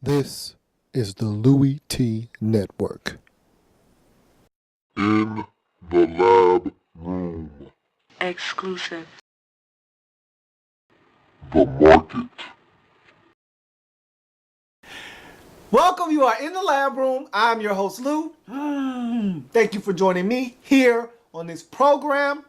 This is the Louie T Network. In the L.A.B room. Exclusive. The market. Welcome, you are in the lab room. I'm your host, Lou. Thank you for joining me here on this program.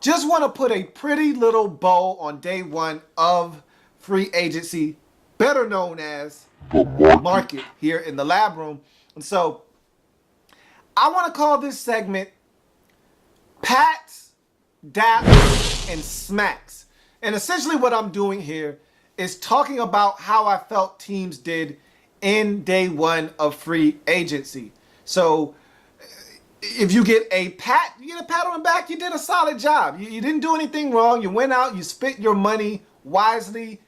Just want to put a pretty little bow on day one of free agency, better known as The market here in the lab room. And so I want to call this segment Pats, Daps, and Smacks. And essentially what I'm doing here is talking about how I felt teams did in day one of free agency. So if you get a pat, you get a pat on the back, you did a solid job. You didn't do anything wrong. You went out, you spent your money wisely,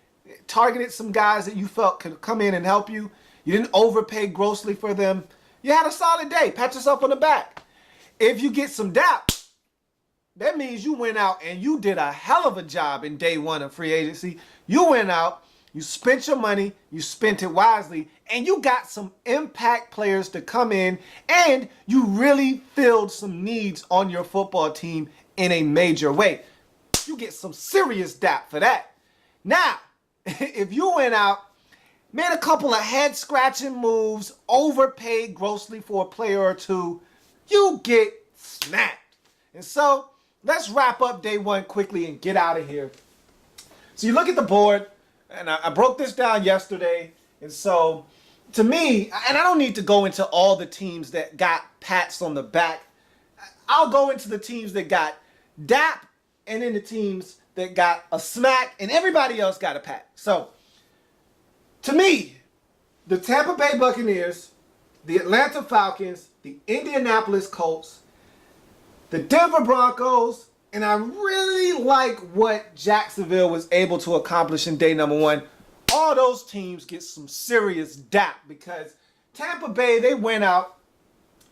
targeted some guys that you felt could come in and help you. You didn't overpay grossly for them. You had a solid day. Pat yourself on the back. If you get some DAP, that means you went out and you did a hell of a job in day one of free agency. You went out, you spent your money, you spent it wisely, and you got some impact players to come in, and you really filled some needs on your football team in a major way. You get some serious DAP for that. Now, if you went out, made a couple of head-scratching moves, overpaid grossly for a player or two, you get snapped. And so, let's wrap up day one quickly and get out of here. So you look at the board, and I broke this down yesterday, and so to me, and I don't need to go into all the teams that got pats on the back. I'll go into the teams that got DAP, and then the teams that got a smack, and everybody else got a pat. So, to me, the Tampa Bay Buccaneers, the Atlanta Falcons, the Indianapolis Colts, the Denver Broncos, and I really like what Jacksonville was able to accomplish in day number one. All those teams get some serious DAP because Tampa Bay, they went out,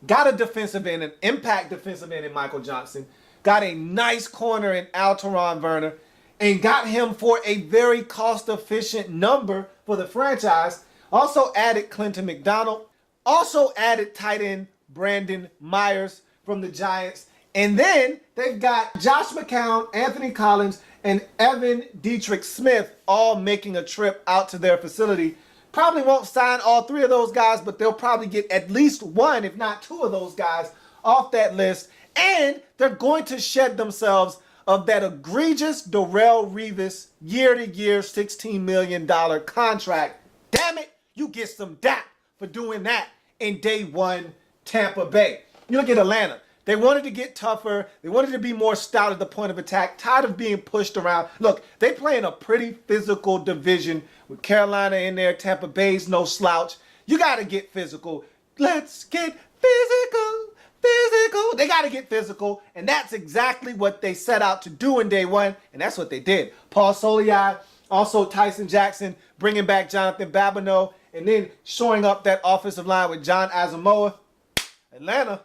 got a defensive end, an impact defensive end in Michael Johnson, got a nice corner in Alteron Werner, and got him for a very cost-efficient number for the franchise. Also added Clinton McDonald. Also added tight end Brandon Myers from the Giants. And then they've got Josh McCown, Anthony Collins, and Evan Dietrich Smith all making a trip out to their facility. Probably won't sign all three of those guys, but they'll probably get at least one, if not two of those guys off that list. And they're going to shed themselves of that egregious Darrelle Revis year-to-year $16 million contract. Damn it, you get some DAP for doing that in day one Tampa Bay. You look at Atlanta. They wanted to get tougher. They wanted to be more stout at the point of attack, tired of being pushed around. Look, they play in a pretty physical division with Carolina in there. Tampa Bay's no slouch. You got to get physical. Let's get physical. Physical. They got to get physical, and that's exactly what they set out to do in day one, and that's what they did. Paul Soliai, also Tyson Jackson, bringing back Jonathan Babineau, and then shoring up that offensive line with John Asamoah. Atlanta.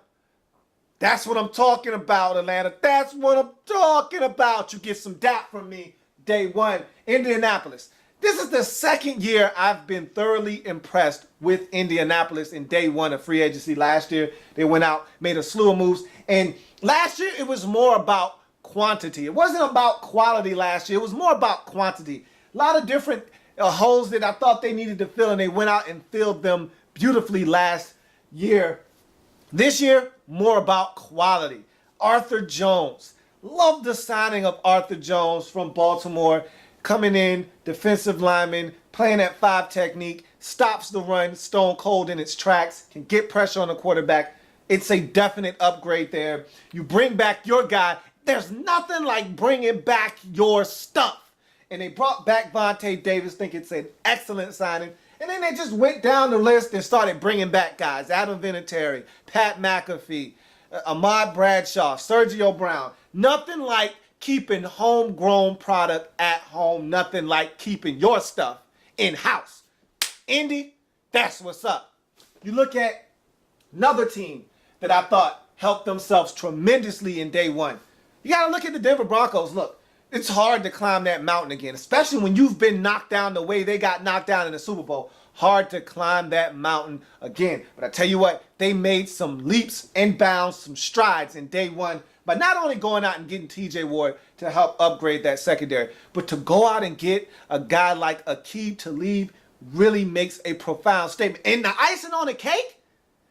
That's what I'm talking about, Atlanta. That's what I'm talking about. You get some DAP from me day one. Indianapolis. This is the second year I've been thoroughly impressed with Indianapolis in day one of free agency. Last year, they went out, made a slew of moves. And last year, it was more about quantity. It wasn't about quality last year. It was more about quantity. A lot of different holes that I thought they needed to fill, and they went out and filled them beautifully last year. This year, more about quality. Arthur Jones. Love the signing of Arthur Jones from Baltimore. Coming in, defensive lineman, playing at 5 technique, stops the run stone cold in its tracks, can get pressure on the quarterback. It's a definite upgrade there. You bring back your guy. There's nothing like bringing back your stuff. And they brought back Vontae Davis. Think it's an excellent signing. And then they just went down the list and started bringing back guys. Adam Vinatieri, Pat McAfee, Ahmad Bradshaw, Sergio Brown. Nothing like keeping homegrown product at home. Nothing like keeping your stuff in-house. Indy, that's what's up. You look at another team that I thought helped themselves tremendously in day one. You got to look at the Denver Broncos. Look, it's hard to climb that mountain again, especially when you've been knocked down the way they got knocked down in the Super Bowl. Hard to climb that mountain again. But I tell you what, they made some leaps and bounds, some strides in day one by not only going out and getting TJ Ward to help upgrade that secondary, but to go out and get a guy like Aqib Talib really makes a profound statement. And the icing on the cake,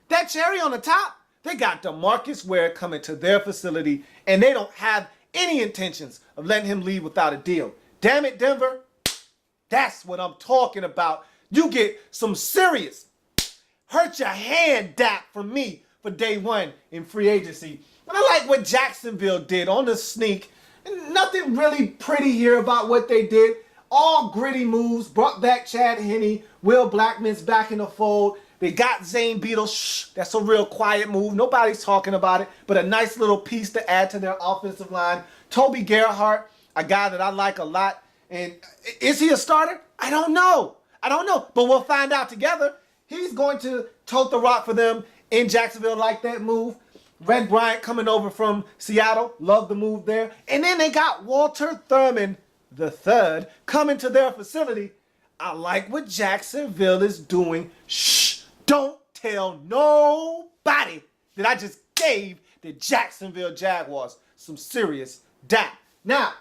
that cherry on the top, they got DeMarcus Ware coming to their facility, and they don't have any intentions of letting him leave without a deal. Damn it, Denver. That's what I'm talking about. You get some serious hurt your hand Dap from me for day one in free agency. And I like what Jacksonville did on the sneak. Nothing really pretty here about what they did. All gritty moves. Brought back Chad Henne. Will Blackman's back in the fold. They got Zane Beadle. Shh, that's a real quiet move. Nobody's talking about it, but a nice little piece to add to their offensive line. Toby Gerhart, a guy that I like a lot. And is he a starter? I don't know. But we'll find out together. He's going to tote the rock for them in Jacksonville, like that move. Red Bryant coming over from Seattle. Love the move there. And then they got Walter Thurman III coming to their facility. I like what Jacksonville is doing. Shh. Don't tell nobody that I just gave the Jacksonville Jaguars some serious dap. Now,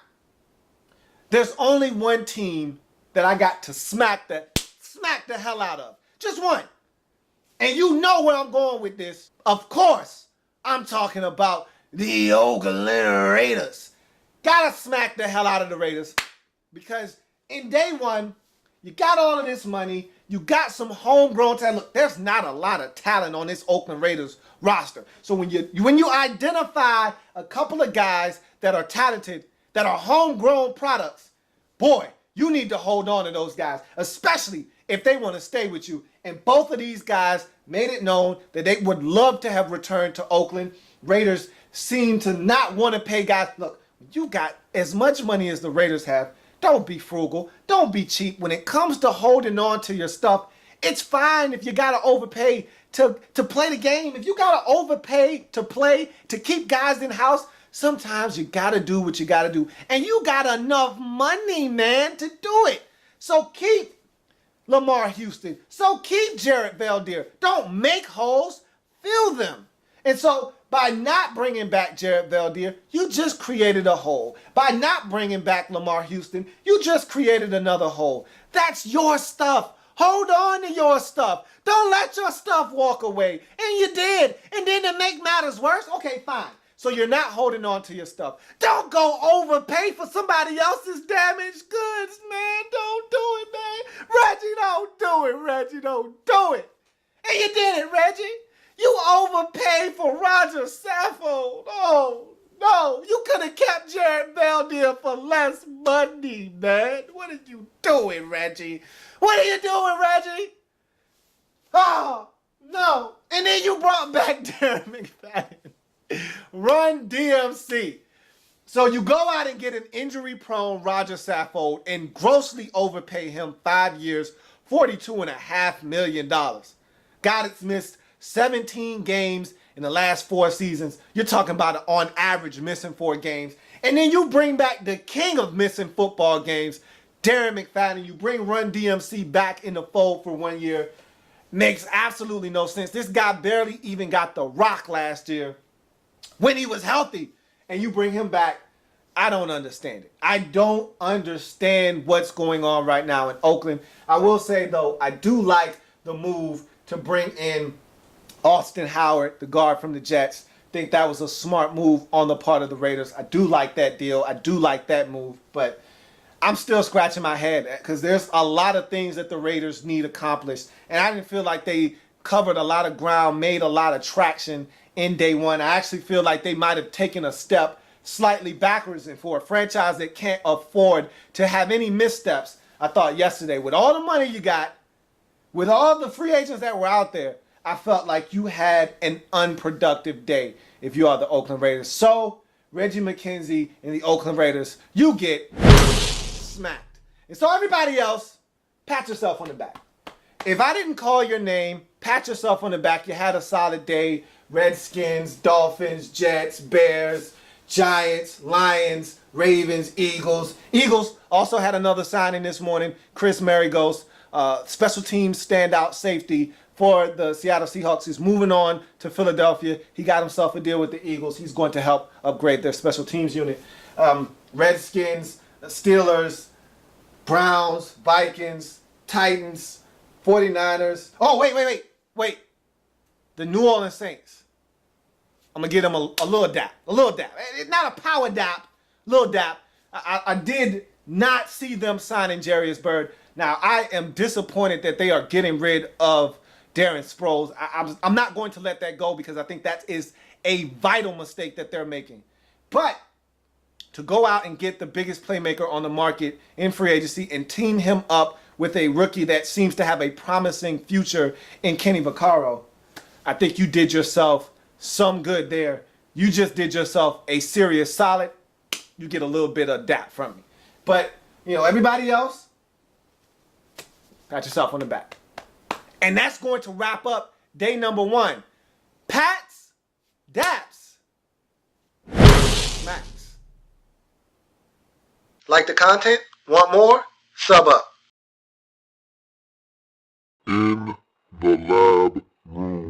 there's only one team that I got to smack the hell out of. Just one. And you know where I'm going with this. Of course, I'm talking about the Oakland Raiders. Gotta smack the hell out of the Raiders. Because in day one, you got all of this money. You got some homegrown talent. Look, there's not a lot of talent on this Oakland Raiders roster. So when you identify a couple of guys that are talented, that are homegrown products, boy, you need to hold on to those guys, especially if they want to stay with you. And both of these guys made it known that they would love to have returned to Oakland. Raiders seem to not want to pay guys. Look, you got as much money as the Raiders have. Don't be frugal. Don't be cheap. When it comes to holding on to your stuff, it's fine if you got to overpay to play the game. If you got to overpay to play, to keep guys in-house, sometimes you got to do what you got to do. And you got enough money, man, to do it. So keep Lamar Houston. So keep Jared Veldheer. Don't make holes, fill them. And so by not bringing back Jared Veldheer, you just created a hole. By not bringing back Lamar Houston, you just created another hole. That's your stuff. Hold on to your stuff. Don't let your stuff walk away. And you did. And then to make matters worse, okay, fine. So you're not holding on to your stuff. Don't go overpay for somebody else's damaged goods, man. Don't do it, man. Reggie, don't do it, Reggie. Don't do it. And you did it, Reggie. You overpaid for Roger Saffold. Oh, no. You could have kept Jared Veldheer for less money, man. What are you doing, Reggie? What are you doing, Reggie? Oh, no. And then you brought back Darren McFadden. Run DMC. So you go out and get an injury-prone Roger Saffold and grossly overpay him 5 years, $42.5 million. Guy that's missed 17 games in the last 4 seasons. You're talking about on average missing 4 games. And then you bring back the king of missing football games, Darren McFadden. You bring Run DMC back in the fold for 1 year. Makes absolutely no sense. This guy barely even got the rock last year when he was healthy. And you bring him back. I don't understand it. I don't understand what's going on right now in Oakland. I will say, though, I do like the move to bring in Austin Howard, the guard from the Jets. Think that was a smart move on the part of the Raiders. I do like that deal. I do like that move. But I'm still scratching my head because there's a lot of things that the Raiders need accomplished. And I didn't feel like they covered a lot of ground, made a lot of traction in day one. I actually feel like they might have taken a step slightly backwards, and for a franchise that can't afford to have any missteps, I thought yesterday, with all the money you got, with all the free agents that were out there, I felt like you had an unproductive day if you are the Oakland Raiders. So, Reggie McKenzie and the Oakland Raiders, you get smacked. And so everybody else, pat yourself on the back. If I didn't call your name, pat yourself on the back. You had a solid day. Redskins, Dolphins, Jets, Bears, Giants, Lions, Ravens, Eagles. Eagles also had another signing this morning. Chris Marigos, special teams standout safety for the Seattle Seahawks. He's moving on to Philadelphia. He got himself a deal with the Eagles. He's going to help upgrade their special teams unit. Redskins, Steelers, Browns, Vikings, Titans, 49ers. Oh, wait. The New Orleans Saints. I'm going to give them a little dap. A little dap. Not a power dap. Little dap. I did not see them signing Jarius Byrd. Now, I am disappointed that they are getting rid of Darren Sproles. I'm not going to let that go because I think that is a vital mistake that they're making. But to go out and get the biggest playmaker on the market in free agency and team him up with a rookie that seems to have a promising future in Kenny Vaccaro, I think you did yourself some good there. You just did yourself a serious solid. You get a little bit of dap from me. But, everybody else, pat yourself on the back. And that's going to wrap up day number 1. Pats, Daps, Smacks. Like the content? Want more? Sub up. In the L.A.B room.